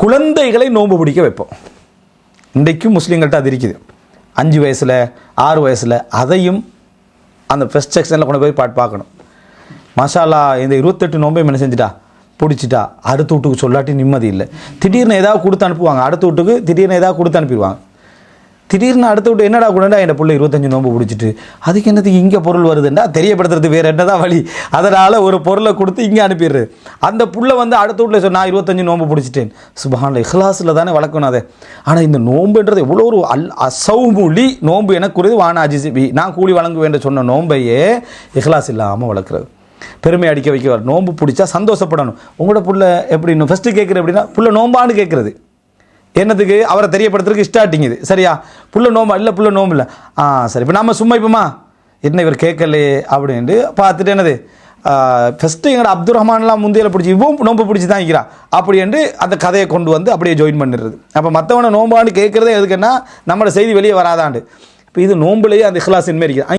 குழந்தைகளை நோன்பு பிடிக்க வைப்போம். இன்றைக்கும் முஸ்லீம்கள்ட்ட அது இருக்குது. 5 வயசில் 6 வயசில் அதையும் அந்த ஃபஸ்ட் செக்ஷனில் கொண்டு போய் பார்க்கணும். மாஷா அல்லாஹ், இந்த 28 நோன்பையும் என்ன செஞ்சுட்டா பிடிச்சிட்டா. அடுத்த வீட்டுக்கு சொல்லாட்டி நிம்மதி இல்லை. திடீர்னு ஏதாவது கொடுத்து அனுப்புவாங்க. அடுத்த வீட்டுக்கு திடீர்னு ஏதாவது கொடுத்து அனுப்பிடுவாங்க. திடீர்னு அடுத்த வீட்டு என்னடா கூடண்டா என் பிள்ளை 25 நோன்பு பிடிச்சிட்டு, அதுக்கு என்னத்துக்கு இங்கே பொருள் வருதுண்டா தெரியப்படுத்துறது வேறு என்னதான் வழி. அதனால் ஒரு பொருளை கொடுத்து இங்கே அனுப்பிடுறது. அந்த புள்ள வந்து அடுத்த வீட்டில் சொன்னால் 25 நோன்பு பிடிச்சிட்டேன். சுபஹானல்லாஹ், இஹ்லாஸில் தானே வளர்க்கணும் அதை. ஆனால் இந்த நோன்புன்றது எவ்வளோ ஒரு அசௌமுலி நோன்பு எனக்குரியது வான அஜிசிபி, நான் கூலி வழங்குவேன் சொன்ன நோன்பையே இஹ்லாஸ் இல்லாமல் வளர்க்குறது. பெருமை அடிக்க வைக்க நோன்பு பிடிச்சா சந்தோஷப்படணும். உங்களோட புள்ள எப்படி இன்னும் ஃபஸ்ட்டு கேட்குறது எப்படின்னா, புள்ள நோம்பான்னு கேட்குறது என்னத்துக்கு, அவரை தெரியப்படுத்துறதுக்கு ஸ்டார்டிங் இது. சரியா, புள்ள நோம்பா இல்லை, புள்ள நோம்பு இல்லை. சரி, இப்போ நம்ம சும்மா இப்போமா என்ன இவர் கேட்கலையே அப்படின்ட்டு பார்த்துட்டு என்னது ஃபஸ்ட்டு எங்களோட அப்துல் ரஹ்மான்லாம் முந்தையில பிடிச்சி இவன் நோம்பு பிடிச்சி தான் இருக்கிறா அப்படின்ட்டு அந்த கதையை கொண்டு வந்து அப்படியே ஜாயின் பண்ணிடுறது. அப்போ மற்றவனை நோம்பான்னு கேட்குறதே எதுக்குன்னா நம்மளோட செய்தி வெளியே வராதாண்டு. இப்போ இது நோம்புலேயே அந்த இஹ்லாஸ் இன்மே இருக்குது.